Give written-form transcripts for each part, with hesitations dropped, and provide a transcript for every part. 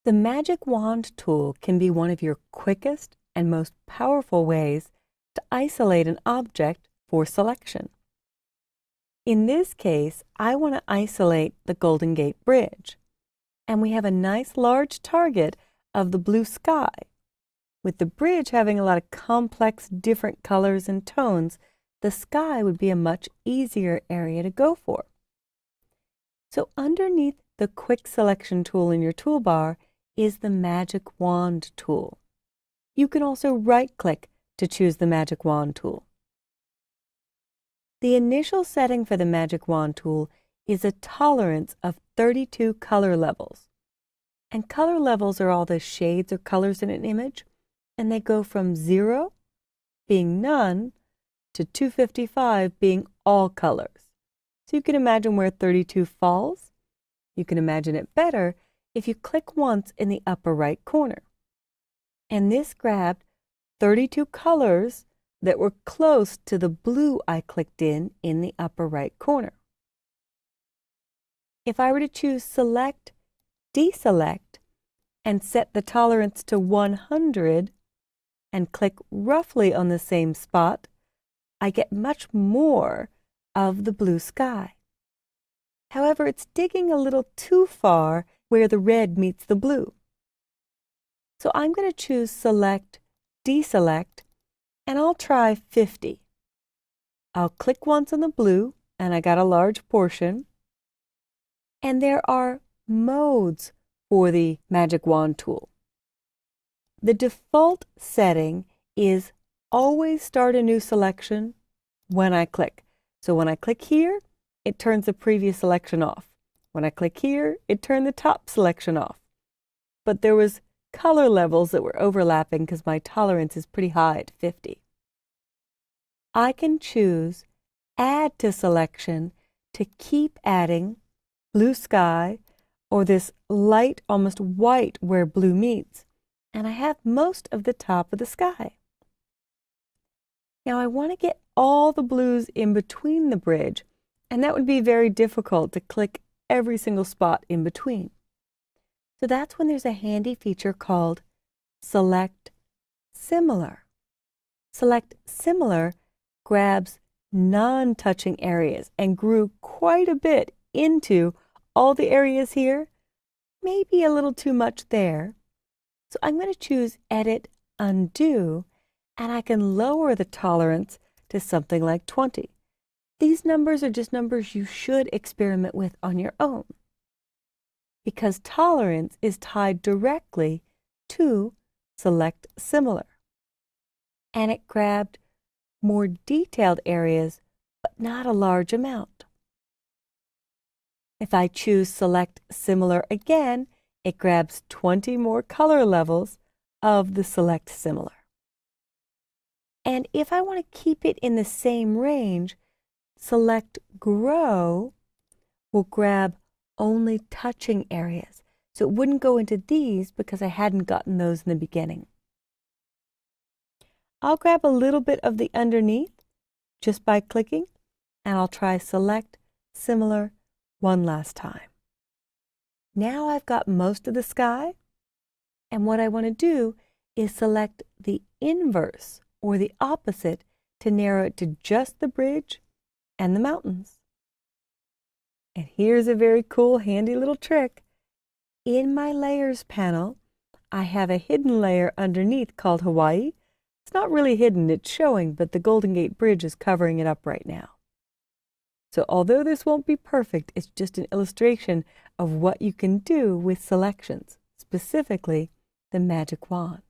The magic wand tool can be one of your quickest and most powerful ways to isolate an object for selection. In this case, I want to isolate the Golden Gate Bridge, and we have a nice large target of the blue sky. With the bridge having a lot of complex different colors and tones, the sky would be a much easier area to go for. So underneath the Quick Selection tool in your toolbar is the Magic Wand tool. You can also right-click to choose the Magic Wand tool. The initial setting for the Magic Wand tool is a tolerance of 32 color levels. And color levels are all the shades or colors in an image, and they go from 0, being none, to 255 being all colors. So you can imagine where 32 falls. You can imagine it better if you click once in the upper right corner. And this grabbed 32 colors that were close to the blue I clicked in the upper right corner. If I were to choose Select, Deselect, and set the tolerance to 100 and click roughly on the same spot, I get much more of the blue sky. However, it's digging a little too far where the red meets the blue. So I'm going to choose Select, Deselect, and I'll try 50. I'll click once on the blue, and I got a large portion. And there are modes for the Magic Wand tool. The default setting is always start a new selection when I click. So when I click here, it turns the previous selection off. When I click here, it turned the top selection off. But there was color levels that were overlapping because my tolerance is pretty high at 50. I can choose Add to Selection to keep adding blue sky or this light, almost white where blue meets, and I have most of the top of the sky. Now I want to get all the blues in between the bridge, and that would be very difficult to click every single spot in between. So that's when there's a handy feature called Select Similar. Select Similar grabs non-touching areas and grew quite a bit into all the areas here, maybe a little too much there. So I'm going to choose Edit, Undo, and I can lower the tolerance to something like 20. These numbers are just numbers you should experiment with on your own, because tolerance is tied directly to Select Similar. And it grabbed more detailed areas, but not a large amount. If I choose Select Similar again, it grabs 20 more color levels of the Select Similar. And if I want to keep it in the same range, Select Grow will grab only touching areas. So it wouldn't go into these because I hadn't gotten those in the beginning. I'll grab a little bit of the underneath just by clicking, and I'll try Select Similar one last time. Now I've got most of the sky, and what I want to do is select the inverse or the opposite to narrow it to just the bridge and the mountains. And here's a very cool, handy little trick. In my Layers panel, I have a hidden layer underneath called Hawaii. It's not really hidden, it's showing, but the Golden Gate Bridge is covering it up right now. So although this won't be perfect, it's just an illustration of what you can do with selections, specifically the Magic Wand.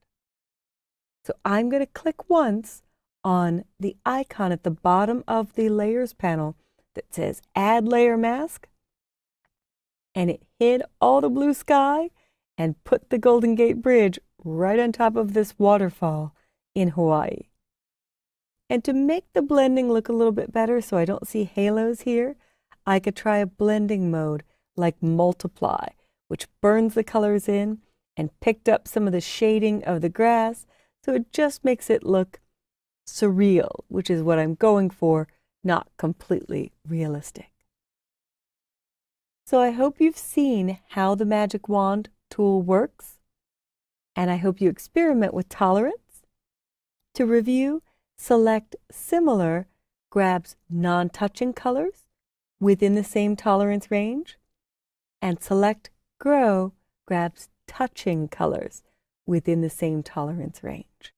So I'm going to click once on the icon at the bottom of the Layers panel that says Add Layer Mask, and it hid all the blue sky and put the Golden Gate Bridge right on top of this waterfall in Hawaii. And to make the blending look a little bit better so I don't see halos here, I could try a blending mode like Multiply, which burns the colors in and picked up some of the shading of the grass, so it just makes it look surreal, which is what I'm going for, not completely realistic. So I hope you've seen how the Magic Wand tool works, and I hope you experiment with tolerance. To review, select Similar grabs non-touching colors within the same tolerance range, and select Grow grabs touching colors within the same tolerance range.